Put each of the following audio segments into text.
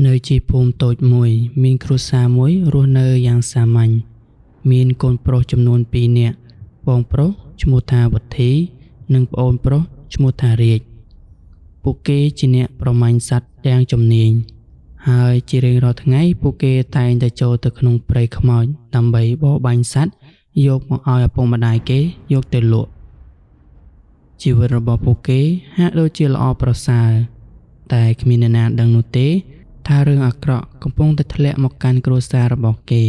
Nơi chi phum tột mùi, minครูซาមួយរស់នៅយ៉ាងសាមញ្ញមានកូនប្រុសចំនួន2នាក់បងប្រុសឈ្មោះថាវុធីនិងប្អូនប្រុសឈ្មោះថារាជពួកគេជាអ្នកប្រមាញ់សត្វទាំងជំនាញហើយជារៀងរាល់ថ្ងៃពួកគេតែងតែចូលទៅក្នុងព្រៃខ្មោចដើម្បីបរបាញ់សត្វយកមកឲ្យឪពុកម្ដាយគេយកទៅលក់ជីវិតរបស់ពួកគេហាក់ដូចជាល្អប្រសើរតែគ្មានអ្នកណាដឹងនោះទេថារឿងអាក្រក់កំពុងតែធ្លាក់មកកាន់គ្រួសាររបស់គេ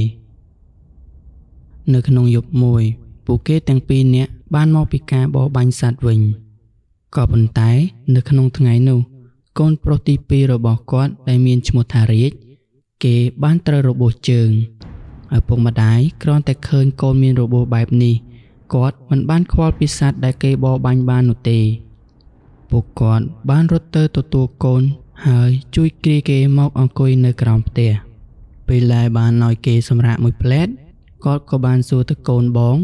នៅក្នុងយប់មួយពួកគេទាំងពីរនាក់បានមកពីការបរបាញ់សត្វវិញក៏ប៉ុន្តែនៅក្នុងថ្ងៃនោះកូនប្រុសទី2របស់គាត់ដែលមានឈ្មោះថារាជគេបានត្រូវរបួសជើងឪពុកម្ដាយគ្រាន់តែឃើញកូនមានរបួសបែបនេះគាត់មិនបានខ្វល់ពីសត្វដែលគេបរបាញ់បាននោះទេពួកគាត់បានរត់ទៅទទួលកូនហើយជួយគ្រាគេមកអង្គុយនៅក្រោមផ្ទះពេលដែលបានឲ្យគេសម្រាកមួយផ្លែតគាត់ក៏បានសួរទៅកូនបង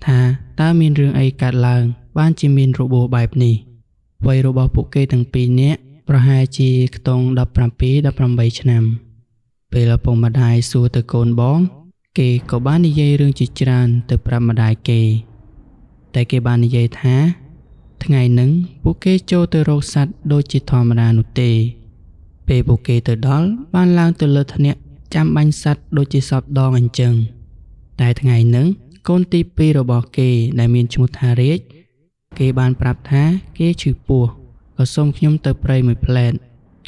ថាតើមានរឿងអីកើតឡើងបានជាមានរបួសបែបនេះវ័យរបស់ពួកគេទាំងពីរនាក់ប្រហែលជាខ្ទង់17-18ឆ្នាំពេលឪពុកម្ដាយសួរទៅកូនបងគេក៏បាននិយាយរឿងជាច្រើនទៅប្រាប់ម្ដាយគេតែគេបាននិយាយថាថ្ងៃហ្នឹងពួកគេចូលទៅរកសត្វដូចជាធម្មតានោះទេពេលពួកគេទៅដល់បានឡើងទៅលើថ្នាក់ចាំបាញ់សត្វដូចជាសពដងអញ្ចឹងតែថ្ងៃហ្នឹងកូនទី2របស់គេដែលមានឈ្មោះថារាជគេបានប្រាប់ថាគេឈឺពោះក៏សុំខ្ញុំទៅព្រៃមួយផ្លែត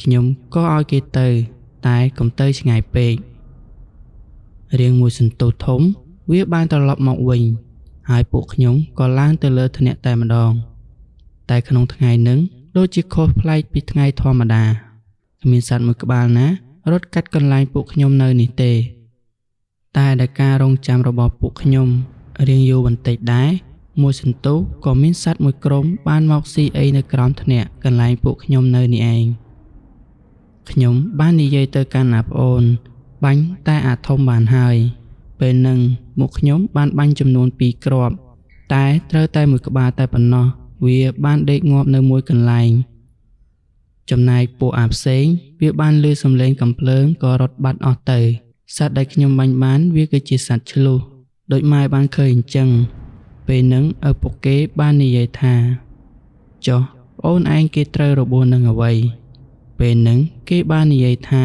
ខ្ញុំក៏ឲ្យគេទៅតែកុំទៅឆ្ងាយពេករៀងមួយសន្ទុះធំវាបានត្រឡប់មកវិញហើយពួកខ្ញុំក៏ឡើងទៅលើថ្នាក់តែម្ដងតែក្នុងថ្ងៃហ្នឹងដូចជាខុសប្លែកពីថ្ងៃធម្មតាគ្មានសត្វមួយក្បាលណារត់កាត់កន្លែងពួកខ្ញុំនៅនេះទេតែដោយការរងចាំរបស់ពួកខ្ញុំរៀងយូរបន្តិចដែរមួយសន្ទុះក៏មានសត្វមួយក្រុមបានមកស៊ីអីនៅក្រោមថ្នាក់កន្លែងពួកខ្ញុំនៅនេះឯងខ្ញុំបាននិយាយទៅកាន់អាប្អូនបាញ់តែអាធំបានហើយពេលហ្នឹងមុខខ្ញុំបានបាញ់ចំនួន2គ្រាប់តែត្រូវតែមួយក្បាលតែប៉ុណ្ណោះវាបានដេកងាប់នៅមួយកន្លែងចំណែកពួកអាផ្សេងវាបានលឺសំឡេងកំភ្លើងក៏រត់បាត់អស់ទៅសត្វដែលខ្ញុំបាញ់បានវាគឺជាសត្វឆ្លុះដូចម៉ែបានឃើញអញ្ចឹងពេលហ្នឹងឪពុកគេបាននិយាយថាចុះប្អូនឯងគេត្រូវរបួសនឹងអ្វីពេលហ្នឹងគេបាននិយាយថា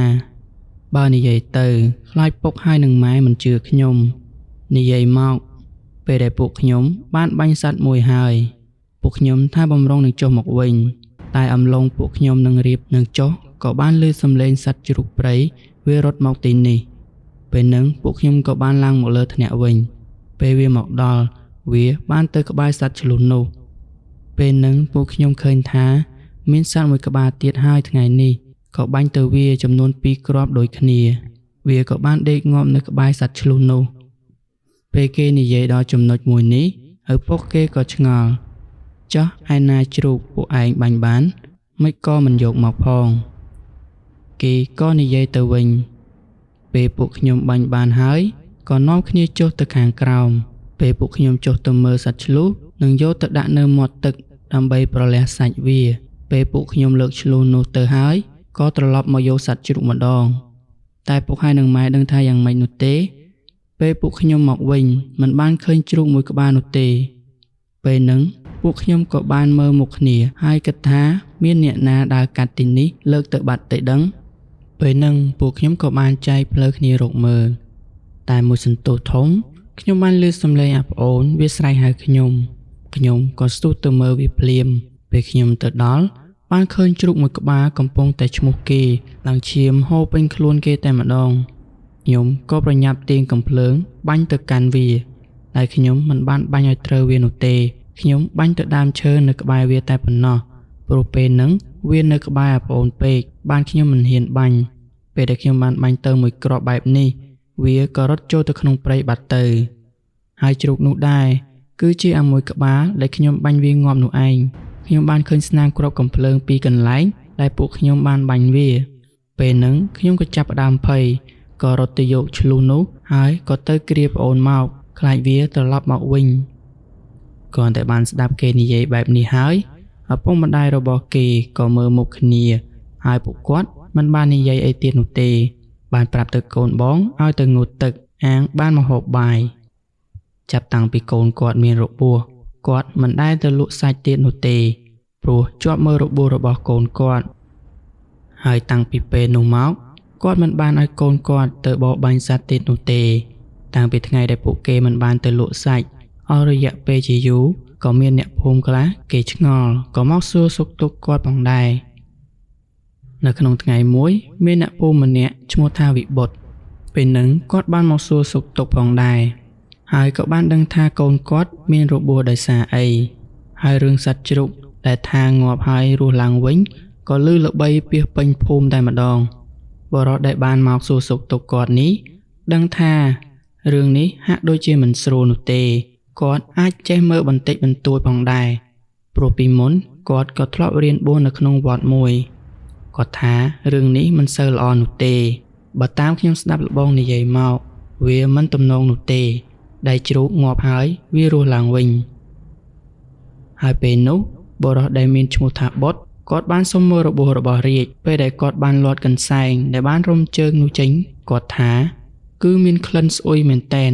បើនិយាយទៅខ្លាចពុកហើយនឹងម៉ែមិនជឿខ្ញុំនិយាយមកពេលដែលពួកខ្ញុំបានបាញ់សត្វមួយហើយពួកខ្ញុំថាបំរុងនឹងចុះមកវិញតែអំឡុងពួកខ្ញុំនឹងរៀបនឹងចុះក៏បានឮសំឡេងសត្វជ្រូកព្រៃវារត់មកទីនេះពេលហ្នឹងពួកខ្ញុំក៏បានឡើងមកលើថ្នាក់វិញពេលវាមកដល់វាបានទៅក្បែរសត្វឆ្លុះនោះពេលហ្នឹងពួកខ្ញុំឃើញថាមានសត្វមួយក្បាលទៀតហើយថ្ងៃនេះក៏បាញ់ទៅវាចំនួន2គ្រាប់ដូចគ្នាវាក៏បានដេកងាប់នៅក្បែរសត្វឆ្លុះនោះពេលគេនិយាយដល់ចំណុចមួយនេះឪពុកគេក៏ឆ្ងល់ចុះឯណាជ្រូកពួកឯងបាញ់បានមិនក៏មិនយកមកផងគេក៏និយាយទៅវិញពេលពួកខ្ញុំបាញ់បានហើយក៏នាំគ្នាចុះទៅខាងក្រោមពេលពួកខ្ញុំចុះទៅមើលសត្វឆ្លុះនិងយកទៅដាក់នៅមាត់ទឹកដើម្បីប្រលះសាច់វាពេលពួកខ្ញុំលើកឆ្លុះនោះទៅហើយក៏ត្រឡប់មកយកសត្វជ្រូកម្ដងតែពុកហើយនឹងម៉ែដឹងថាយ៉ាងម៉េចនោះទេពេលពួកខ្ញុំមកវិញមិនបានឃើញជ្រូកមួយក្បាលនោះទេពេលហ្នឹងពួកខ្ញុំក៏បានមើលមុខគ្នាហើយគិតថាមានអ្នកណាដើរកាត់ទីនេះលើកទៅបាត់ទៅដឹងពេលហ្នឹងពួកខ្ញុំក៏បានចែកផ្លូវគ្នារកមើលតែមួយសន្ទុះធំខ្ញុំបានឮសំឡេងអាប្អូនវាស្រែកហៅខ្ញុំក៏ស្ទុះទៅមើលវាភ្លាមពេលខ្ញុំទៅដល់បានឃើញជ្រូកមួយក្បាលកំពុងតែឈ្មោះគេឡើងឈាមហូរពេញខ្លួនគេតែម្ដងខ្ញុំក៏ប្រញាប់ទាញកំភ្លើងបាញ់ទៅកាន់វាតែខ្ញុំមិនបានបាញ់ឲ្យត្រូវវានោះទេខ្ញុំបាញ់ទៅដើមឈើនៅក្បែរវាតែប៉ុណ្ណោះព្រោះពេលហ្នឹងវានៅក្បែរអាប្អូនពេកបានខ្ញុំមិនហ៊ានបាញ់ពេលដែលខ្ញុំបានបាញ់ទៅមួយគ្រាប់បែបនេះវាក៏រត់ចូលទៅក្នុងព្រៃបាត់ទៅហើយជ្រូកនោះដែរគឺជាអាមួយក្បាលដែលខ្ញុំបាញ់វាងាប់នោះឯងខ្ញុំបានឃើញស្នាមគ្រាប់កំភ្លើងពីកន្លែងដែលពួកខ្ញុំបានបាញ់វាពេលហ្នឹងខ្ញុំក៏ចាប់ផ្ដើមភ័យក៏រត់ទៅយកឆ្លុះនោះហើយក៏ទៅគ្រាប្អូនមកខ្លាចវាត្រឡប់មកវិញគ្រាន់តែបានស្ដាប់គេនិយាយបែបនេះហើយឪពុកម្ដាយរបស់គេក៏មើលមុខគ្នាហើយពួកគាត់ មិនបាននិយាយអីទៀតនោះទេបានប្រាប់ទៅកូនបងឲ្យទៅងូតទឹកអាងបានមកហូបបាយចាប់តាំងពីកូនគាត់មានរបួសគាត់មិនដែលទៅលក់សាច់ទៀតនោះទេព្រោះជាប់មើលរបួសរបស់កូនគាត់ហើយតាំងពីពេលនោះមកគាត់មិនបានឲ្យកូនគាត់ទៅបរបាញ់សត្វទៀតនោះទេតាំងពីថ្ងៃដែលពួកគេមិនបានទៅលក់សាច់អស់រយៈពេលជាយូរក៏មានអ្នកភូមិខ្លះគេឆ្ងល់ក៏មកសួរសុខទុក្ខគាត់ផងដែរនៅក្នុងថ្ងៃមួយមានអ្នកភូមិម្នាក់ឈ្មោះថាវិបុត្រពេលនឹងគាត់បានមកសួរសុខទុក្ខផងដែរហើយក៏បានដឹងថាកូនគាត់មានរបួសដោយសារអីហើយរឿងសត្វជ្រូកដែលថាងាប់ហើយរស់ឡើងវិញក៏ឮល្បីពាសពេញភូមិតែម្ដងបរិសុទ្ធដែលបានមកសួរសុខទុក្ខគាត់នេះដឹងថារឿងនេះហាក់ដូចជាមិនស្រួលនោះទេគាត់អាចចេះមើលបន្តិចបន្តួចផងដែរព្រោះពីមុនគាត់ក៏ធ្លាប់រៀនបួសនៅក្នុងវត្តមួយគាត់ថារឿងនេះមិនសូវល្អនោះទេបើតាមខ្ញុំស្ដាប់ល្បងនិយាយមកវាមិនទំនងនោះទេដែលជ្រូកងាប់ហើយវារស់ឡើងវិញហើយពេលនោះបុរសដែលមានឈ្មោះថាបុត្រគាត់បានសុំមើលរបួសរបស់រាជពេលដែលគាត់បានលាត់កន្សែងដែលបានរុំជើងនោះចេញគាត់ថាគឺមានក្លិនស្អុយមែនតែន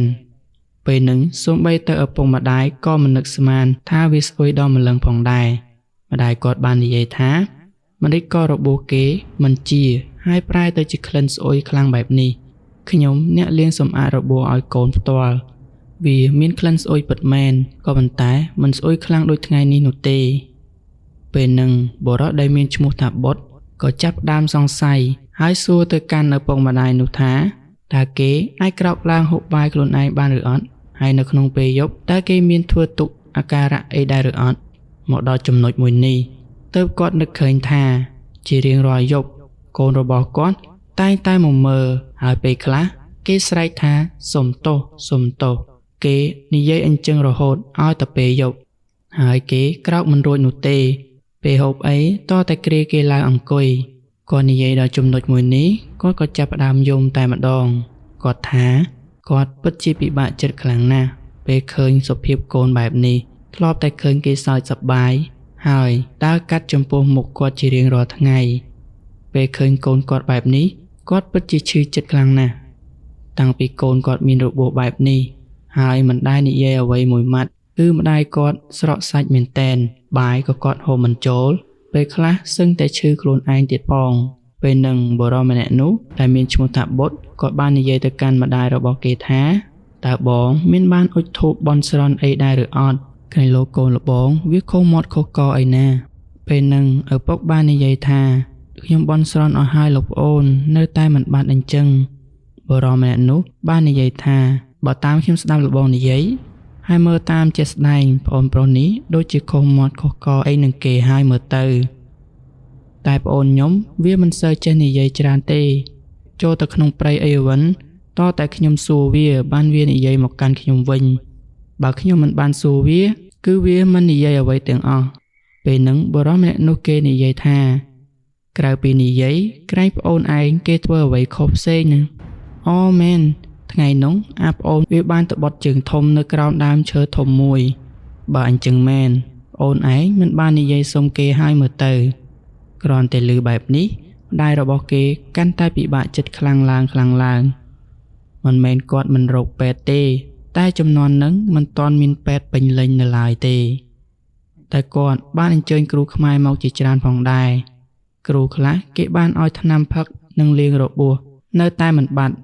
ពេលនឹងសូម្បីតែឪពុកម្ដាយក៏មិននឹកស្មានថាវាស្អុយដល់ម្លឹងផងដែរម្ដាយគាត់បាននិយាយថាមិនរិចក៏របួសគេមិនជាហើយប្រែទៅជាក្លិនស្អុយខ្លាំងបែបនេះខ្ញុំអ្នកលាងសម្អាតរបួសឲ្យកូនផ្ទាល់វាមានក្លិនស្អុយពិតមែនក៏ប៉ុន្តែមិនស្អុយខ្លាំងដូចថ្ងៃនេះនោះទេពេលនឹងបុរសដែលមានឈ្មោះថាបុត្រក៏ចាប់ផ្ដើមសង្ស័យហើយសួរទៅកាន់ឪពុកម្ដាយនោះថាតើគេអាចក្រោកឡើងហូបបាយខ្លួនឯងបានឬអត់ហើយនៅក្នុងពេលយប់តើគេមានធ្វើទុកអាការៈអីដែរឬអត់មកដល់ចំណុចមួយនេះទើបគាត់នឹកឃើញថាជារៀងរាល់យប់កូនរបស់គាត់តែងតែមកមើលហើយពេលខ្លះគេស្រែកថាសុំទោសសុំទោសគេនិយាយអញ្ចឹងរហូតឲ្យតែពេលយប់ហើយគេក្រោកមិនរួចនោះទេពេលហូបអីតតែគ្រាគេឡើងអង្គុយគាត់និយាយដល់ចំណុចមួយនេះគាត់ក៏ចាប់ផ្ដើមយំតែម្ដងគាត់ថាគាត់ពិតជាពិបាកចិត្តខ្លាំងណាស់ពេលឃើញសុភាពកូនបែបនេះធ្លាប់តែឃើញគេសើចសប្បាយហើយដើរកាត់ចំពោះមុខគាត់ជារៀងរាល់ថ្ងៃពេលឃើញកូនគាត់បែបនេះគាត់ពិតជាឈឺចិត្តខ្លាំងណាស់តាំងពីកូនគាត់មានរបួសបែបនេះហើយមិនដែលនិយាយអ្វីមួយម៉ាត់គឺម្ដាយគាត់ស្រក់សាច់មែនតែនបាយក៏គាត់ហូបមិនចូលពេលខ្លះសឹងតែឈឺខ្លួនឯងទៀតផងពេលនឹងបុរសម្នាក់នោះដែលមានឈ្មោះថាបុត្រគាត់បាននិយាយទៅកាន់ម្ដាយរបស់គេថាតើបងមានបានអុជធូបបន់ស្រន់អីដែរឬអត់ក្រែងលោកកូនល្បងវាខុសមាត់ខុសកអីណាពេលនឹងឪពុកបាននិយាយថាខ្ញុំបន់ស្រន់អស់ហើយលោកប្អូននៅតែមិនបានអញ្ចឹងបុរសម្នាក់នោះបាននិយាយថាបើតាមខ្ញុំស្ដាប់លោកបងនិយាយហើយមើលតាមជាក់ស្ដែងប្អូនប្រុសនេះដូចជាខុសមាត់ខុសកអីនឹងគេហើយមើលទៅតែប្អូនខ្ញុំវាមិនសូវចេះនិយាយច្រើនទេចូលទៅក្នុងព្រៃអីវិញតតែខ្ញុំសួរវាបានវានិយាយមកកាន់ខ្ញុំវិញបើខ្ញុំមិនបានសួរវាគឺវាមិននិយាយអ្វីទាំងអស់ពេលហ្នឹងបុរសម្នាក់នោះគេនិយាយថាក្រៅពីនិយាយក្រែងប្អូនឯងគេធ្វើអ្វីខុសផ្សេងណាអូមែនថ្ងៃនោះអាប្អូនវាបានទៅបត់ជើងធំនៅក្រោមដើមឈើធំមួយបើអញ្ចឹងមែនប្អូនឯងមិនបាននិយាយសុំគេឲ្យមើលទៅគ្រាន់តែឮបែបនេះម្ដាយរបស់គេកាន់តែពិបាកចិត្តខ្លាំងឡើងមិនមែនគាត់មិនរកពេទ្យទេតែចំនួនហ្នឹងមិនទាន់មានពេទ្យពេញលេញនៅឡើយទេតែគាត់បានអញ្ជើញគ្រូខ្មែរមកជាច្រើនផងដែរគ្រូខ្លះគេបានឲ្យថ្នាំផឹកនិងលាងរបួសនៅតែមិនបាត់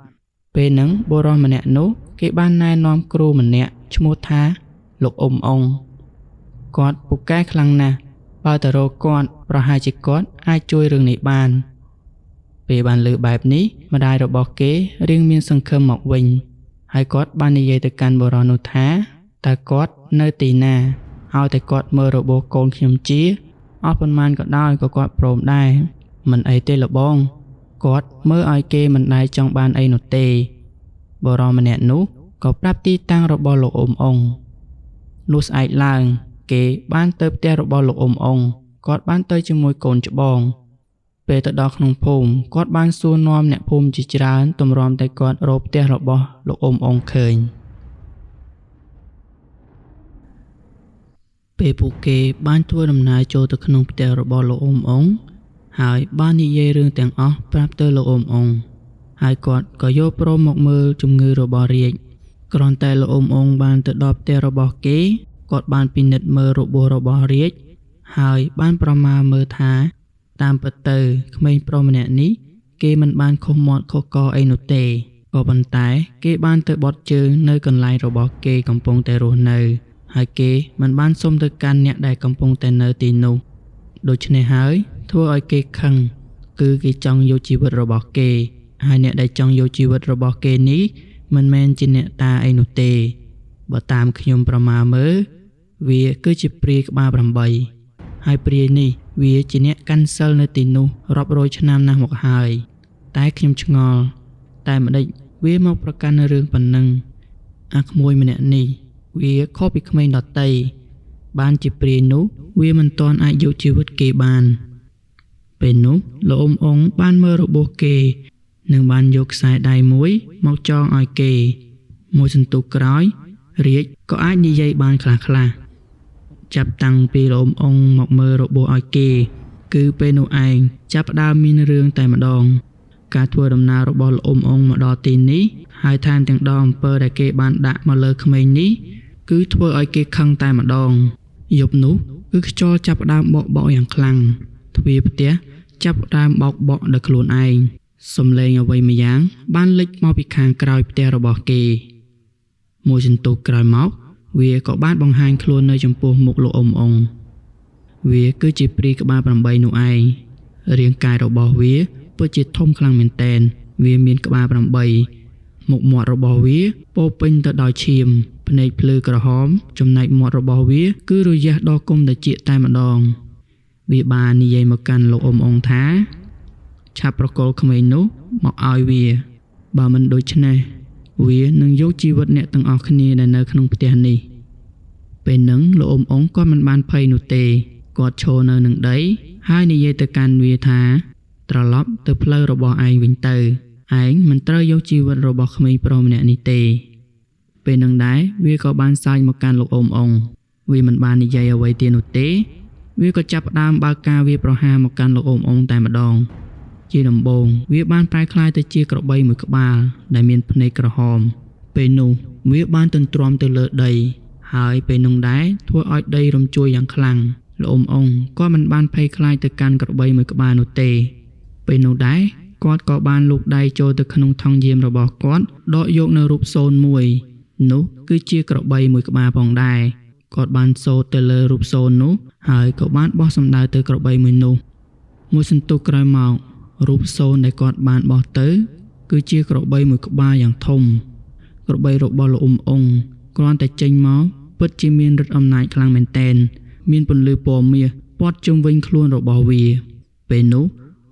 ពេលហ្នឹងបុរសម្នាក់នោះគេបានណែនាំគ្រូម្នាក់ឈ្មោះថាលោកអ៊ុំអងគាត់ពូកែខ្លាំងណាស់បើតរកគាត់ប្រហែលជាគាត់អាចជួយរឿងនេះបានពេលបានឮបែបនេះម្ដាយរបស់គេរៀងមានសង្ឃឹមមកវិញហើយគាត់បាននិយាយទៅកាន់បុរសនោះថាតើគាត់នៅទីណាឲ្យតែគាត់មើលរបួសកូនខ្ញុំជាអត់ប៉ុន្មានក៏ដោយក៏គាត់ព្រមដែរមិនអីទេល្បងគាត់មើលឲ្យគេមិនដែលចង់បានអីនោះទេបុរសម្នាក់នោះក៏ប្រាប់ទីតាំងរបស់លោកអ៊ុំអងលុះស្អែកឡើងគេបានទៅផ្ទះរបស់លោកអ៊ុំអងគាត់បានទៅជាមួយកូនច្បងពេលទៅដល់ក្នុងភូមិគាត់បានសួរនាំអ្នកភូមិជាច្រើនទម្រាំតែគាត់រកផ្ទះរបស់លោកអ៊ុំអងឃើញពេលពួកគេបានធ្វើដំណើរចូលទៅក្នុងផ្ទះរបស់លោកអ៊ុំអង ហើយបាននិយាយរឿងទាំងអស់ប្រាប់ទៅលោកអ៊ំអ៊ុងហើយគាត់ក៏យកព្រមមកមើលជំងឺរបស់រាជគ្រាន់តែលោកអ៊ំអ៊ុងបានទៅដល់ផ្ទះរបស់គេគាត់បានពិនិត្យមើលរបួសរបស់រាជហើយបានប្រមាលមើលថាតាមពិតទៅក្មេងប្រុសម្នាក់នេះគេមិនបានខុសមាត់ខុសកអីនោះទេក៏ប៉ុន្តែគេបានទៅបត់ជើងនៅកន្លែងរបស់គេកំពុងតែរស់នៅហើយគេមិនបានសុំទៅកាន់អ្នកដែលកំពុងតែនៅទីនោះដូច្នេះហើយធ្វើឲ្យគេខឹងគឺគេចង់យកជីវិតរបស់គេហើយអ្នកដែលចង់យកជីវិតរបស់គេនេះមិនមែនជាអ្នកតាអីនោះទេបើតាមខ្ញុំប្រមាលមើលវាគឺជាព្រាយក្បាល8ហើយព្រាយនេះវាជាអ្នកកាន់សិលនៅទីនោះរាប់រយឆ្នាំណាស់មកហើយតែខ្ញុំឆ្ងល់តែម្ដេចវាមកប្រកាន់នៅរឿងប៉ុណ្ណឹងអាក្មួយម្នាក់នេះវាខុសពីក្មេងដទៃបានជាព្រាយនោះវាមិនទាន់អាចយកជីវិតគេបានពេលនោះលោកអ៊ំអ៊ុងបានមើលរបួសគេនិងបានយកខ្សែដៃមួយមកចងឲ្យគេមួយសន្ទុះក្រោយរាជក៏អាចនិយាយបានខ្លះចាប់តាំងពីលោកអ៊ំអ៊ុងមកមើលរបួសឲ្យគេគឺពេលនោះឯងចាប់ផ្ដើមមានរឿងតែម្ដងការធ្វើដំណើររបស់លោកអ៊ំអ៊ុងមកដល់ទីនេះហើយថែមទាំងដងអំពើដែលគេបានដាក់មកលើក្មេងនេះគឺធ្វើឲ្យគេខឹងតែម្ដងយប់នោះគឺខ្យល់ចាប់ផ្ដើមបក់យ៉ាងខ្លាំងទ្វារផ្ទះចាប់ផ្ដើមបោកបក់ដោយខ្លួនឯងសំឡេងអ្វីម្យ៉ាងបានលេចមកពីខាងក្រោយផ្ទះរបស់គេមួយសន្ទុះក្រោយមកវាក៏បានបង្ហាញខ្លួននៅចំពោះមុខលោកអ៊ំអ៊ុងវាគឺជាព្រាយក្បាល8នោះឯងរាងកាយរបស់វាពិតជាធំខ្លាំងមែនទែនវាមានក្បាល8មុខមាត់របស់វាពោពេញទៅដោយឈាមភ្នែកភ្លឺក្រហមចំណែកមាត់របស់វាគឺរយះដល់គុំត្រចៀកតែម្ដងវាបាននិយាយមកកាន់លោកអ៊ំអ៊ុងថាឆាប់ប្រកល់ក្មេងនោះមកឲ្យវាបើមិនដូច្នេះវានឹងយកជីវិតអ្នកទាំងអស់គ្នាដែលនៅក្នុងផ្ទះនេះពេលហ្នឹងលោកអ៊ំអ៊ុងក៏មិនបានភ័យនោះទេគាត់ឈរនៅនឹងដីហើយនិយាយទៅកាន់វាថាត្រឡប់ទៅផ្លូវរបស់ឯងវិញទៅឯងមិនត្រូវយកជីវិតរបស់ក្មេងប្រុសម្នាក់នេះទេពេលហ្នឹងដែរវាក៏បានសើចមកកាន់លោកអ៊ំអ៊ុងវាមិនបាននិយាយអ្វីទៀតនោះទេវាក៏ចាប់ផ្ដើមបើកការវាប្រហារមកកាន់លោកអ៊ំអ៊ុងតែម្ដងជាដំបូងវាបានប្រែក្លាយទៅជាក្របីមួយក្បាលដែលមានភ្នែកក្រហមពេលនោះវាបានទន្ទ្រាំទៅលើដីហើយពេលនោះដែរធ្វើឲ្យដីរំជួយយ៉ាងខ្លាំងលោកអ៊ំអ៊ុងក៏មិនបានភ័យខ្លាចទៅកាន់ក្របីមួយក្បាលនោះទេពេលនោះដែរគាត់ក៏បានលូកដៃចូលទៅក្នុងថង់យាមរបស់គាត់ដកយកនៅរូបសូន្យមួយនោះគឺជាក្របីមួយក្បាលផងដែរគាត់បានសូត្រទៅលើរូបសូន្យនោះហើយក៏បានបោះសំដៅទៅក្របីមួយនោះមួយសន្ទុះក្រោយមករូបសូន្យដែលគាត់បានបោះទៅគឺជាក្របីមួយក្បាលយ៉ាងធំក្របីរបស់លោកអ៊ំអ៊ុងគ្រាន់តែចេញមកពិតជាមានឫទ្ធិអំណាចខ្លាំងមែនទែនមានពន្លឺពណ៌មាសព័ទ្ធជុំវិញខ្លួនរបស់វាពេលនោះ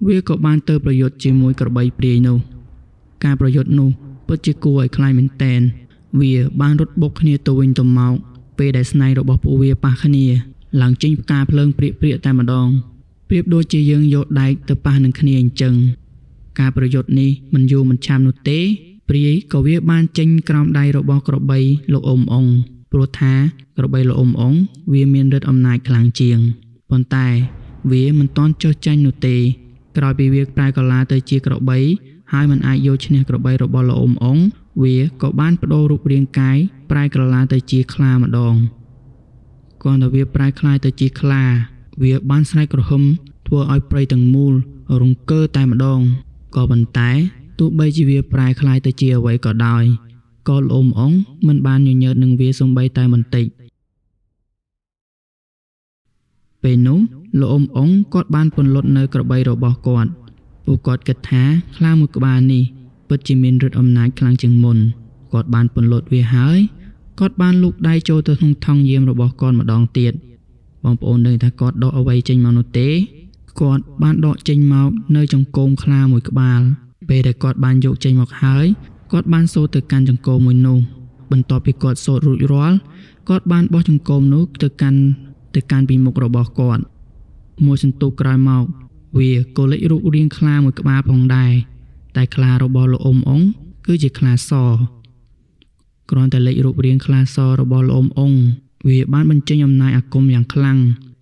វាក៏បានទៅប្រយុទ្ធជាមួយក្របីព្រាយនោះការប្រយុទ្ធនោះពិតជាគួរឲ្យខ្លាចមែនទែនវាបានរត់បុកគ្នាទៅវិញទៅមកពេលដែលស្នែងរបស់ពួកវាប៉ះគ្នាឡើងចេញផ្កាភ្លើងព្រាកៗតែម្ដងប្រៀបដូចជាយើងយកដែកទៅប៉ះនឹងគ្នាអញ្ចឹងការប្រយុទ្ធនេះមិនយូរមិនឆាប់នោះទេព្រាយក៏វាបានចេញក្រោមដៃរបស់ក្របីលោកអ៊ំអ៊ុងព្រោះថាក្របីលោកអ៊ំអ៊ុងវាមានឫទ្ធិអំណាចខ្លាំងជាងប៉ុន្តែវាមិនទាន់ចុះចាញ់នោះទេក្រោយពីវាប្រែកលាទៅជាក្របីហើយមិនអាចយកឈ្នះក្របីរបស់លោកអ៊ំអ៊ុងវាក៏បានបដូររូបរាងកាយប្រែកលាទៅជាខ្លាម្ដងគ្រាន់តែវាប្រែក្លាយទៅជាខ្លាវាបានស្រែកក្រហមធ្វើឲ្យព្រៃទាំងមូលរង្គើតែម្ដងក៏ប៉ុន្តែទោះបីជាវាប្រែក្លាយទៅជាអ្វីក៏ដោយក៏លោកអ៊ំអ៊ុងមិនបានញញើតនឹងវាសូម្បីតែបន្តិចពេលនោះលោកអ៊ំអ៊ុងគាត់បានពន្លត់នៅក្របីរបស់គាត់ពួកគាត់គិតថាខ្លាមួយក្បាលនេះពិតជាមានឫទ្ធិអំណាចខ្លាំងជាងមុនគាត់បានពន្លត់វាហើយគាត់បានលូកដៃចូលទៅក្នុងថង់យាមរបស់គាត់ម្ដងទៀតបងប្អូនដឹងថាគាត់ដកអ្វីចេញមកនោះទេគាត់បានដកចេញមកនៅចង្កូមខ្លាមួយក្បាលពេលដែលគាត់បានយកចេញមកហើយគាត់បានសូត្រទៅកាន់ចង្កូមមួយនោះបន្ទាប់ពីគាត់សូត្ររួចរាល់គាត់បានបោះចង្កូមនោះទៅកាន់ពីមុខរបស់គាត់មួយសន្ទុះក្រោយមកវាក៏លេចរូបរាងខ្លាមួយក្បាលផងដែរតែខ្លារបស់លោកអ៊ំអ៊ុងគឺជាខ្លាសគ្រាន់តែលេចរូបរាងខ្លាសរបស់លោកអ៊ំអ៊ុងវាបានបញ្ចេញអំណាចអាគមយ៉ាងខ្លាំង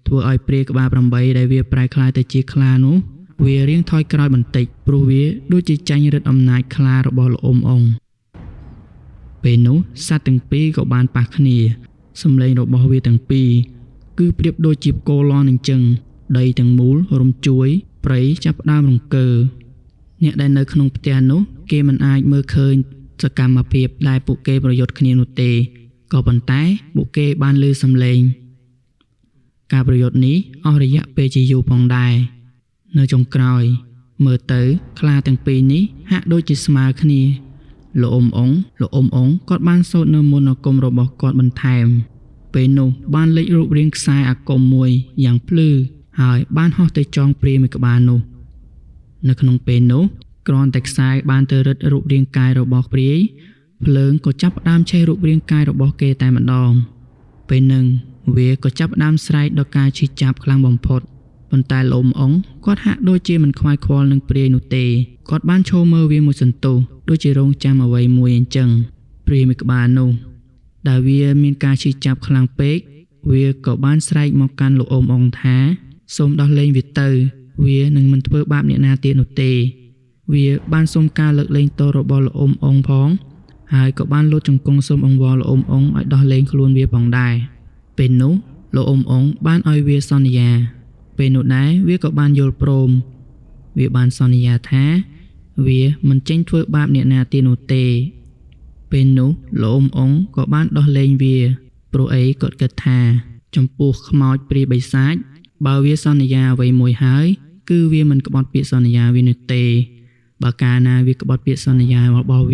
ធ្វើឲ្យព្រាយក្បាល8ដែលវាប្រែក្លាយទៅជាខ្លានោះ វារៀងថយក្រោយបន្តិចព្រោះវាដូចជាចាញ់ឫទ្ធិអំណាចខ្លារបស់លោកអ៊ុំអ៊ុងពេលនោះសត្វទាំងពីរក៏បានប៉ះគ្នាសំឡេងរបស់វាទាំងពីរគឺប្រៀបដូចជាផ្គរលាន់អញ្ចឹងដីទាំងមូលរំជួយព្រៃចាប់ផ្ដើមរង្គើអ្នកដែលនៅក្នុងផ្ទះនោះគេមិនអាចមើលឃើញសកម្មភាពដែលពួកគេប្រយុទ្ធគ្នានោះទេក៏ប៉ុន្តែពួកគេបានឮសំឡេងការប្រយុទ្ធនេះអស់រយៈពេលជាយូរផងដែរនៅចុងក្រោយមើលទៅខ្លាទាំងពីរនេះហាក់ដូចជាស្មើគ្នាលោកអ៊ុំអ៊ុងគាត់បានសូត្រនៅមន្តអាគមរបស់គាត់បន្ថែមពេលនោះបានលេចរូបរាងខ្សែអាគមមួយយ៉ាងភ្លឺហើយបានហោះទៅចងព្រាយមួយក្បាលនោះនៅក្នុងពេលនោះគ្រាន់តែខ្សែបានទៅរឹតរូបរាងកាយរបស់ព្រាយភ្លើងក៏ចាប់ផ្ដើមឆេះរូបរាងកាយរបស់គេតែម្ដងពេលនឹងវាក៏ចាប់ផ្ដើមស្រែកដល់ការឈឺចាប់ខ្លាំងបំផុតប៉ុន្តែលោកអ៊ុំអ៊ុងគាត់ហាក់ដូចជាមិនខ្វាយខ្វល់នឹងព្រាយនោះទេគាត់បានឈរមើលវាមួយសន្ទុះដូចជារងចាំអ្វីមួយអញ្ចឹងព្រាយមួយក្បាលនោះដែលវាមានការឈឺចាប់ខ្លាំងពេកវាក៏បានស្រែកមកកាន់លោកអ៊ុំអ៊ុងថាសូមដោះលែងវាទៅវានឹងមិនធ្វើបាបអ្នកណាទៀតនោះទេវាបានសុំការលើកលែងទោសរបស់លោកអ៊ុំអ៊ុងផងហើយក៏បានលូតជង្គង់សូមអង្វរលោកអ៊ុំអ៊ុងឲ្យដោះលែងខ្លួនវាផងដែរពេលនោះលោកអ៊ុំអ៊ុងបានឲ្យវាសន្យាពេលនោះដែរវាក៏បានយល់ព្រមវាបានសន្យាថាវាមិនចេញធ្វើបាបអ្នកណាទៀតនោះទេពេលនោះលោកអ៊ុំអ៊ុងក៏បានដោះលែងវាព្រោះអីគាត់គិតថាចំពោះខ្មោចព្រាយបិសាចបើវាសន្យាអ្វីមួយហើយគឺវាមិនក្បត់ពាក្យសន្យាវានោះទេបើកាលណាវាក្បត់ពាក្យសន្យារបស់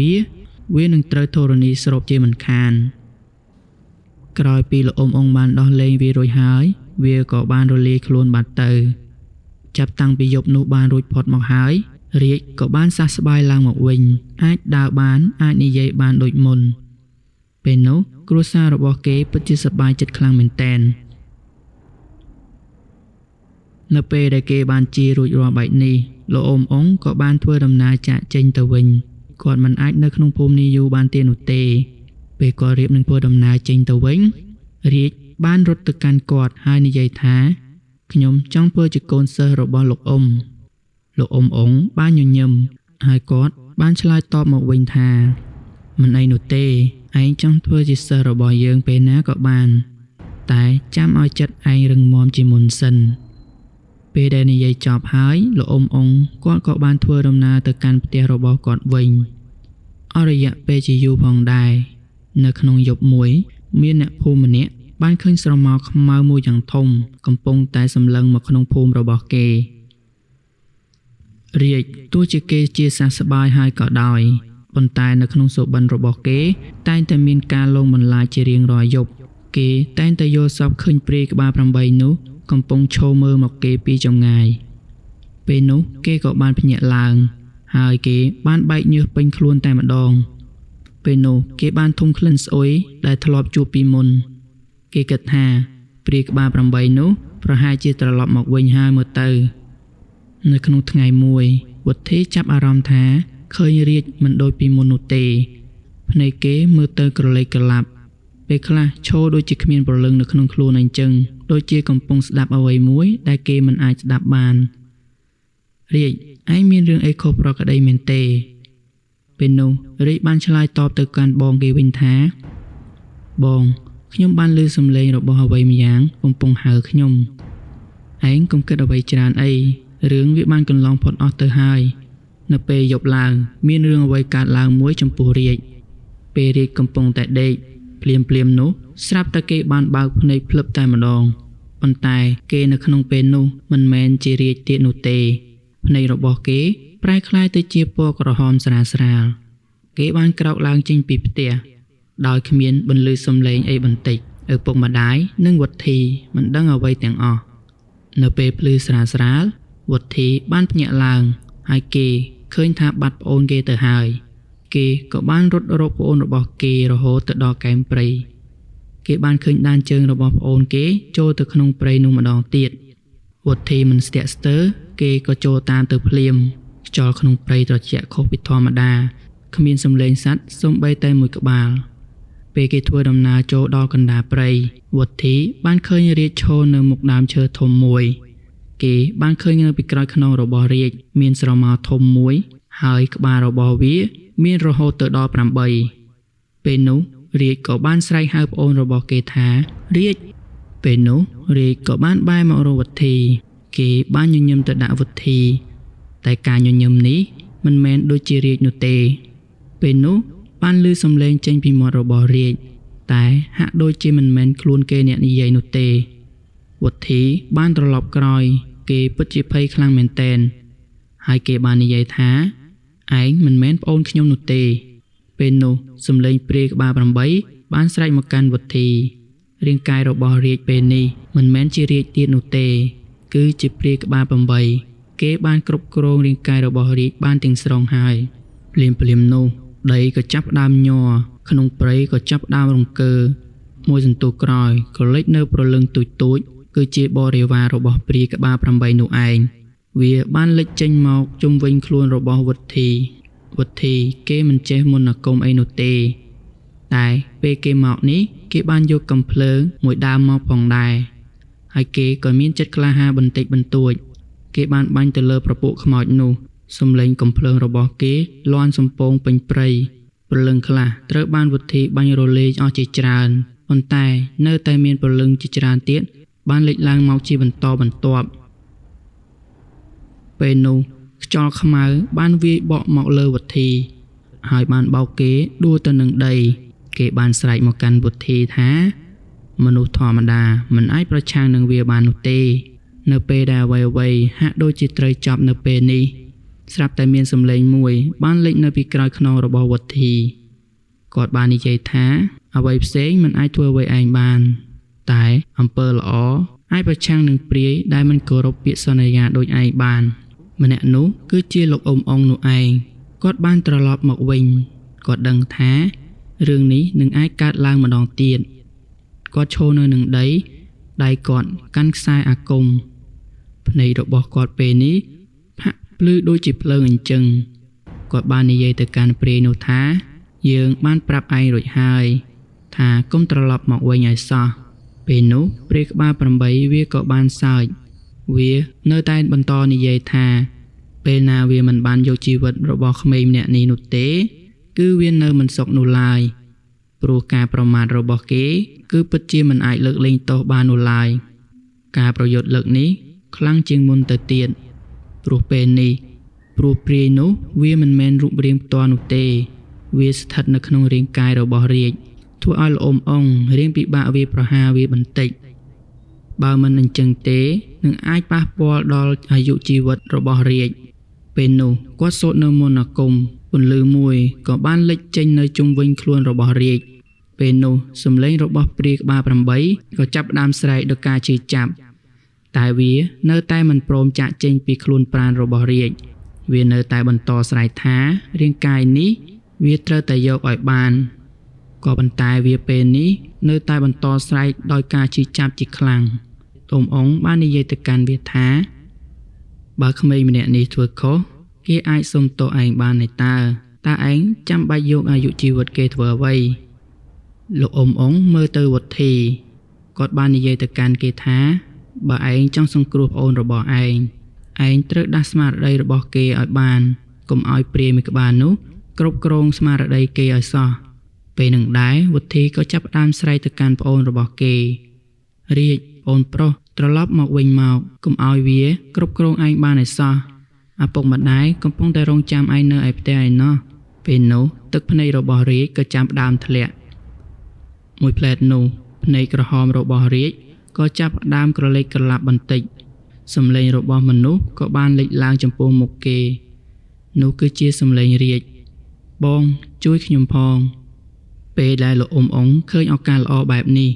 វានឹងត្រូវធរណីស្រូបជាមិនខានក្រោយពីលោកអ៊ុំអ៊ុងបានដោះលែងវារួចហើយវាក៏បានរលាយខ្លួនបាត់ទៅចាប់តាំងពីយប់នោះបានរួចផុតមកហើយរាជក៏បានសះស្បើយឡើងមកវិញអាចដើរបានអាចនិយាយបានដូចមុនពេលនោះគ្រួសាររបស់គេពិតជាសប្បាយចិត្តខ្លាំងមែនទែននៅពេលដែលគេបានជារួចរាល់បែបនេះលោកអ៊ុំអ៊ុងក៏បានធ្វើដំណើរចាកចេញទៅវិញគាត់មិនអាចនៅក្នុងភូមិនេះយូរបានទៀតនោះទេពេលគាត់រៀបនឹងធ្វើដំណើរចេញទៅវិញរាជបានរត់ទៅកាន់គាត់ហើយនិយាយថាខ្ញុំចង់ធ្វើជាកូនសិស្សរបស់លោកអ៊ុំអ៊ុងបានញញឹមហើយគាត់បានឆ្លើយតបមកវិញថាមិនអីនោះទេឯងចង់ធ្វើជាសិស្សរបស់យើងពេលណាក៏បានតែចាំឲ្យចិត្តឯងរឹងមាំជាមុនសិនពេលដែលនិយាយចប់ហើយលោកអ៊ុំអ៊ុងគាត់ក៏បានធ្វើដំណើរទៅកាន់ផ្ទះរបស់គាត់វិញអស់រយៈពេលជាយូរផងដែរនៅក្នុងយប់មួយមានអ្នកភូមិម្នាក់បានឃើញស្រមោលខ្មៅមួយយ៉ាងធំកំពុងតែសម្លឹងមកក្នុងភូមិរបស់គេរាជទោះជាគេជាសះស្បើយហើយក៏ដោយប៉ុន្តែនៅក្នុងសុបិនរបស់គេតែងតែមានការលងបន្លាចជារៀងរាល់យប់គេតែងតែយល់សពឃើញព្រាយក្បាល8នោះកំពុងឈរមើលមកគេពីចម្ងាយពេលនោះគេក៏បានភ្ញាក់ឡើងហើយគេបានបែកញើសពេញខ្លួនតែម្ដងពេលនោះគេបានធំក្លិនស្អុយដែលធ្លាប់ជួបពីមុនគេគិតថាព្រាយក្បាល8នោះប្រហែលជាត្រឡប់មកវិញហើយមើលទៅនៅក្នុងថ្ងៃមួយវុធីចាប់អារម្មណ៍ថាឃើញរាជមិនដូចពីមុននោះទេភ្នែកគេមើលទៅក្រឡេកក្រឡាប់ពេលខ្លះឈរដូចជាគ្មានព្រលឹងនៅក្នុងខ្លួនអញ្ចឹងដូចជាកំពុងស្ដាប់អ្វីមួយដែលគេមិនអាចស្ដាប់បានរាជឯងមានរឿងអីខុសប្រក្រតីមែនទេពេលនោះរាជបានឆ្លើយតបទៅកាន់បងគេវិញថាបងខ្ញុំបានឮសំឡេងរបស់អ្វីម្យ៉ាងកំពុងហៅខ្ញុំឯងកុំគិតអ្វីច្រើនអីរឿងវាបានកន្លងផុតអស់ទៅហើយនៅពេលយប់ឡើងមានរឿងអ្វីកើតឡើងមួយចំពោះរាជពេលរាជកំពុងតែដេកភ្លាមនោះស្រាប់តែគេបានបើកភ្នែកភ្លឹបតែម្ដងប៉ុន្តែគេនៅក្នុងពេលនោះមិនមែនជារាជទៀតនោះទេភ្នែករបស់គេប្រែក្លាយទៅជាពណ៌ក្រហមស្រាលគេបានក្រោកឡើងចេញពីផ្ទះដោយគ្មានបន្លឺសំឡេងអីបន្តិចឪពុកម្ដាយនិងវុធីមិនដឹងអ្វីទាំងអស់នៅពេលភ្លឺស្រាលវុធីបានភ្ញាក់ឡើងហើយគេឃើញថាបាត់ប្អូនគេទៅហើយគេក៏បានរត់រកប្អូនរបស់គេរហូតទៅដល់កែមព្រៃគេបានឃើញដានជើងរបស់ប្អូនគេចូលទៅក្នុងព្រៃនោះម្ដងទៀតវុធីមិនស្ទាក់ស្ទើរគេក៏ចូលតាមទៅភ្លាមខ្យល់ក្នុងព្រៃត្រជាក់ខុសពីធម្មតាគ្មានសំឡេងសត្វសូម្បីតែមួយក្បាលពេលគេធ្វើដំណើរចូលដល់កណ្ដាលព្រៃវុធីបានឃើញរាជឈរនៅមុខដើមឈើធំមួយ គេបានឃើញនៅពីក្រោយខ្នងរបស់រាជមានស្រមោលធំមួយហើយក្បាលរបស់វាមានរហូតទៅដល់8ពេលនោះរាជក៏បានស្រែកហៅប្អូនរបស់គេថារាជពេលនោះរាជក៏បានបែរមករកវុធី គេបានញញឹមទៅដាក់វុធី តែការញញឹមនេះមិនមែនដូចជារាជនោះទេពេលនោះបានឮសំឡេងចេញពីមាត់របស់រាជតែហាក់ដូចជាមិនមែនខ្លួនគេអ្នកនិយាយនោះទេវុធីបានត្រឡប់ក្រោយគេពិតជាភ័យខ្លាំងមែនទែនហើយគេបាននិយាយថាឯងមិនមែនប្អូនខ្ញុំនោះទេពេលនោះសំឡេងព្រាយក្បាល8បានស្រែកមកកាន់វុធីរាងកាយរបស់រាជពេលនេះមិនមែនជារាជទៀតនោះទេគឺជាព្រាយក្បាល8គេបានគ្រប់គ្រងរាងកាយរបស់រាជបានទាំងស្រុងហើយភ្លាមនោះដីក៏ចាប់ផ្ដើមញ័រក្នុងព្រៃក៏ចាប់ផ្ដើមរង្គើមួយសន្ទុះក្រោយក៏លេចនៅព្រលឹងទូចគឺជាបរិវាររបស់ព្រាយក្បាល8នោះឯងវាបានលេចចេញមកជុំវិញខ្លួនរបស់វុធីគេមិនចេះមន្តអាគមអីនោះទេតែពេលគេមកនេះគេបានយកកំភ្លើងមួយដើមមកផងដែរហើយគេក៏មានចិត្តក្លាហានបន្តិចបន្តួចគេបានបាញ់ទៅលើប្រពួកខ្មោចនោះសំឡេងកំភ្លើងរបស់គេលាន់សំពងពេញព្រៃព្រលឹងខ្លះត្រូវបានវុធីបាញ់រលេងអស់ជាច្រើនប៉ុន្តែនៅតែមានព្រលឹងជាច្រើនទៀតបានលេចឡើងមកជាបន្តបន្ទាប់ពេលនោះខ្យល់ខ្មៅបានវាយបក់មកលើវុធីហើយបានបោកគេដួលទៅនឹងដីគេបានស្រែកមកកាន់វុធីថាមនុស្សធម្មតាមិនអាចប្រឆាំងនឹងវាបាននោះទេនៅពេលដែលអ្វីៗហាក់ដូចជាត្រូវចប់នៅពេលនេះស្រាប់តែមានសំឡេងមួយបានលេចនៅពីក្រោយខ្នងរបស់វុធីគាត់បាននិយាយថាអ្វីផ្សេងមិនអាចធ្វើអ្វីឯងបានតែអំពើល្អអាចប្រឆាំងនឹងព្រាយដែលមិនគោរពពាក្យសន្យាដូចឯងបានម្នាក់នោះគឺជាលោកអ៊ុំអ៊ុងនោះឯងគាត់បានត្រឡប់មកវិញគាត់ដឹងថារឿងនេះនឹងអាចកើតឡើងម្ដងទៀតគាត់ឈរនៅនឹងដីដៃគាត់កាន់ខ្សែអាគមភ្នែករបស់គាត់ពេលនេះហាក់ភ្លឺដូចជាភ្លើងអញ្ចឹងគាត់បាននិយាយទៅកាន់ព្រាយនោះថាយើងបានប្រាប់ឯងរួចហើយថាកុំត្រឡប់មកវិញឲ្យសោះពេលនោះព្រាយក្បាល8វាក៏បានសើចវានៅតែបន្តនិយាយថាពេលណាវាមិនបានយកជីវិតរបស់ក្មេងម្នាក់នេះនោះទេគឺវានៅមិនសុខនោះឡើយព្រោះការប្រមាថរបស់គេគឺពិតជាមិនអាចលើកលែងទោសបាននោះឡើយការប្រយុទ្ធលើកនេះខ្លាំងជាងមុនទៅទៀតព្រោះពេលនេះព្រាយនោះវាមិនមែនរូបរាងផ្ទាល់នោះទេវាស្ថិតនៅក្នុងរាងកាយរបស់រាជធ្វើឲ្យលោកអ៊ុំរៀងពិបាកវាប្រហារវាបន្តិចបើមិនអញ្ចឹងទេនឹងអាចប៉ះពាល់ដល់អាយុជីវិតរបស់រាជពេលនោះគាត់សូត្រនៅមន្តអាគមពន្លឺមួយក៏បានលេចចេញនៅជុំវិញខ្លួនរបស់រាជពេលនោះសំឡេងរបស់ព្រាយក្បាល8ក៏ចាប់ផ្ដើមស្រែកដល់ការជឿចាប់តែវានៅតែមិនព្រមចាកចេញពីខ្លួនប្រាណរបស់រាជវានៅតែបន្តស្រែកថារាងកាយនេះវាត្រូវតែយកឲ្យបានក៏ប៉ុន្តែវាពេលនេះនៅតែបន្តស្រែកដោយការជឿចាប់ជាខ្លាំងអ៊ុំអ៊ុងបាននិយាយទៅកាន់វាថាបើក្មេងម្នាក់នេះធ្វើខុសគេអាចសុំទោសឯងបានទេតើឯងចាំបាច់យកអាយុជីវិតគេធ្វើអ្វីលោកអ៊ុំអ៊ុងមើលទៅវុធីគាត់បាននិយាយទៅកាន់គេថាបើឯងចង់សង្គ្រោះប្អូនរបស់ឯងត្រូវដាស់ស្មារតីរបស់គេឲ្យបានកុំឲ្យព្រាយមួយក្បាលនោះគ្រប់គ្រងស្មារតីគេឲ្យសោះពេលនឹងដែរវុធីក៏ចាប់ផ្ដើមស្រែកទៅកាន់ប្អូនរបស់គេរាជប្អូនប្រុសត្រឡប់មកវិញមកកុំឲ្យវាគ្រប់គ្រងឯងបានឲ្យសោះឪពុកម្ដាយកំពុងតែរងចាំឯងនៅឯផ្ទះឯណោះពេលនោះទឹកភ្នែករបស់រាជក៏ចាប់ផ្ដើមធ្លាក់មួយផ្លែតនោះភ្នែកក្រហមរបស់រាជក៏ចាប់ផ្ដើមក្រឡេកក្រឡាប់បន្តិចសំឡេងរបស់មនុស្សក៏បានលេចឡើងចំពោះមុខគេនោះគឺជាសំឡេងរាជបងជួយខ្ញុំផងពេលដែលលោកអ៊ុំអ៊ុងឃើញឱកាសល្អបែបនេះ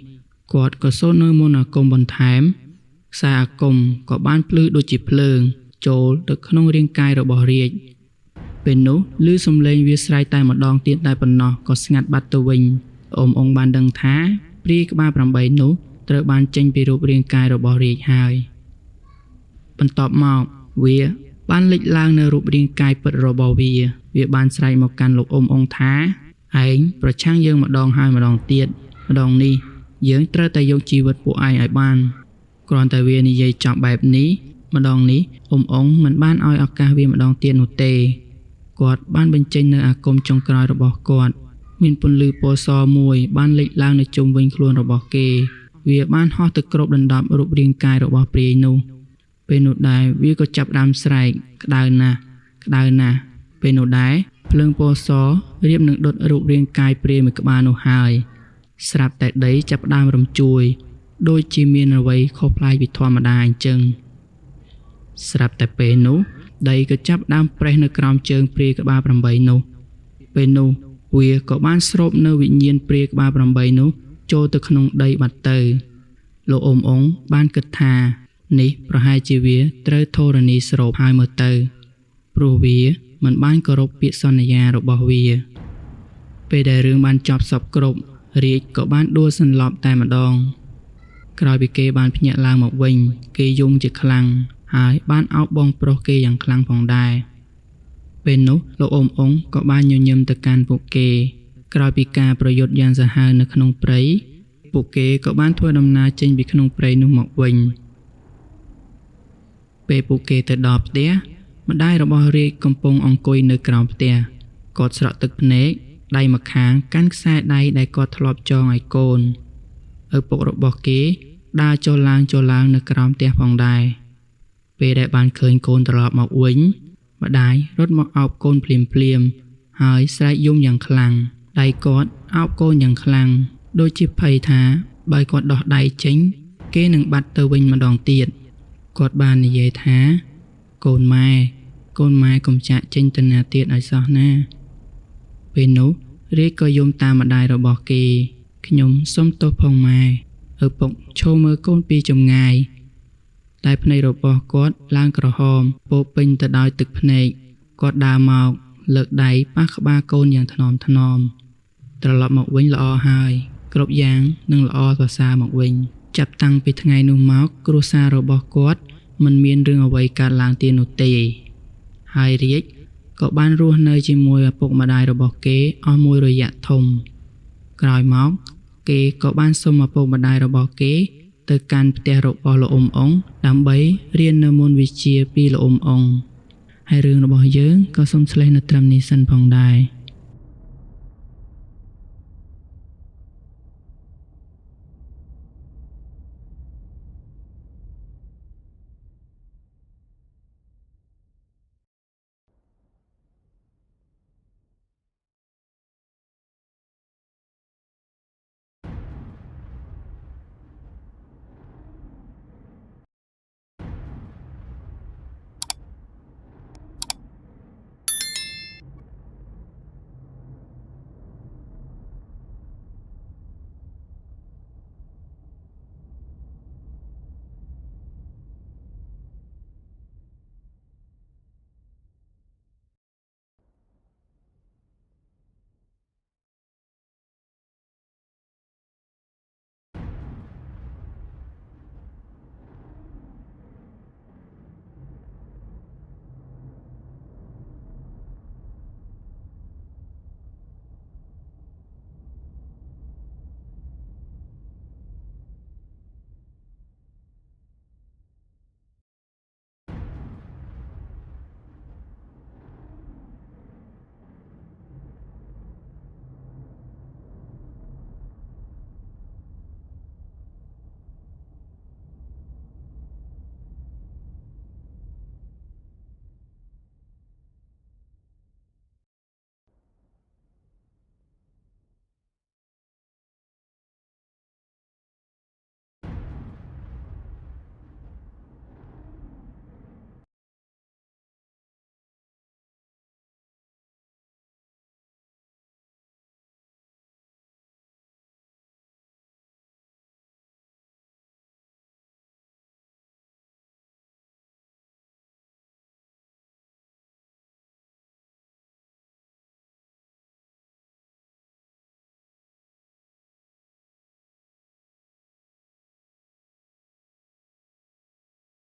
គាត់ក៏សូត្រនៅមន្តអាគមបន្ថែមខ្សែអាគមក៏បានភ្លឺដូចជាភ្លើងចូលទៅក្នុងរាងកាយរបស់រាជពេលនោះឮសំឡេងវាស្រែកតែម្ដងទៀតតែប៉ុណ្ណោះក៏ស្ងាត់បាត់ទៅវិញអ៊ុំអ៊ុងបានដឹងថាព្រាយក្បាល8នោះត្រូវបានចេញពីរូបរាងកាយរបស់រាជហើយបន្ទាប់មកវាបានលេចឡើងនៅរូបរាងកាយពិតរបស់វាបានស្រែកមកកាន់លោកអ៊ុំអ៊ុងថាឯងប្រឆាំងយើងម្ដងហើយម្ដងទៀតម្ដងនេះយើងត្រូវតែយកជីវិតពួកឯងឲ្យបានគ្រាន់តែវានិយាយចប់បែបនេះ ម្ដងនេះអ៊ំអ៊ុងមិនបានឲ្យឱកាសវាម្ដងទៀតនោះទេគាត់បានបញ្ចេញនៅអាគមចុងក្រោយរបស់គាត់មានពន្លឺពណ៌សមួយបានលេចឡើងនៅជុំវិញខ្លួនរបស់គេវាបានហោះទៅគ្របដណ្ដប់រូបរាងកាយរបស់ព្រាយនោះពេលនោះដែរវាក៏ចាប់ផ្ដើមស្រែកក្តៅណាស់ពេលនោះដែរភ្លើងពណ៌សរៀបនឹងដុតរូបរាងកាយព្រាយមួយក្បាលនោះហើយស្រាប់តែដីចាប់ផ្ដើមរំជួយដូចជាមានអ្វីខុសប្លែកពីធម្មតាអញ្ចឹងស្រាប់តែពេលនោះដីក៏ចាប់ផ្ដើមប្រេះនៅក្រោមជើងព្រាយក្បាល8នោះពេលនោះវាក៏បានស្រូបនៅវិញ្ញាណព្រាយក្បាល8នោះចូលទៅក្នុងដីបាត់ទៅលោកអ៊ំបានគិតថានេះប្រហែលជាវាត្រូវធរណីស្រូបហើយមើលទៅព្រោះវាមិនបានគោរពពាក្យសន្យារបស់វាពេលដែលរឿងបានចប់សពគ្រប់រាជក៏បានដួលសន្លប់តែម្ដងក្រោយពីគេបានភ្ញាក់ឡើងមកវិញគេយំជាខ្លាំងហើយបានអោបបងប្រុសគេយ៉ាងខ្លាំងផងដែរពេលនោះលោកអ៊ំក៏បានញញឹមទៅកាន់ពួកគេក្រោយពីការប្រយុទ្ធយ៉ាងសាហាវនៅក្នុងព្រៃពួកគេក៏បានធ្វើដំណើរចេញពីក្នុងព្រៃនោះមកវិញពេលពួកគេទៅដល់ផ្ទះម្ដាយរបស់រាជកំពុងអង្គុយនៅក្រោមផ្ទះគាត់ស្រក់ទឹកភ្នែកដៃម្ខាងកាន់ខ្សែដៃដែលគាត់ធ្លាប់ចងឲ្យកូនឪពុករបស់គេដើរចូលឡើងនៅក្រោមផ្ទះផងដែរពេលដែលបានឃើញកូនត្រឡប់មកវិញម្ដាយរត់មកអោបកូនភ្លាមហើយស្រែកយំយ៉ាងខ្លាំងដៃគាត់អោបកូនយ៉ាងខ្លាំងដូចជាភ័យថាបើគាត់ដោះដៃចេញគេនឹងបាត់ទៅវិញម្ដងទៀតគាត់បាននិយាយថាកូនម៉ែកុំចាក់ចេញទៅណាទៀតឲ្យសោះណាពេលនោះរាជក៏យំតាមម្ដាយរបស់គេខ្ញុំសុំទោសផងម៉ែឪពុកឈរមើលកូនពីចម្ងាយតែភ្នែករបស់គាត់ឡើងក្រហមពោពេញទៅដោយទឹកភ្នែកគាត់ដើរមកលើកដៃប៉ះក្បាលកូនយ៉ាងថ្នមត្រឡប់មកវិញល្អហើយគ្រប់យ៉ាងនឹងល្អប្រសើរមកវិញចាប់តាំងពីថ្ងៃនោះមកគ្រួសាររបស់គាត់មិនមានរឿងអ្វីកើតឡើងទៀតនោះទេហើយរាជក៏បានរស់នៅជាមួយឪពុកម្ដាយរបស់គេអស់មួយរយៈធំក្រោយមកគេក៏បានសុំឪពុកម្ដាយរបស់គេទៅកាន់ផ្ទះរបស់លោកអ៊ំដើម្បីរៀននៅមន្តវិជ្ជាពីលោកអ៊ំហើយរឿងរបស់យើងក៏សូមឆ្លេះនៅត្រឹមនេះសិនផងដែរ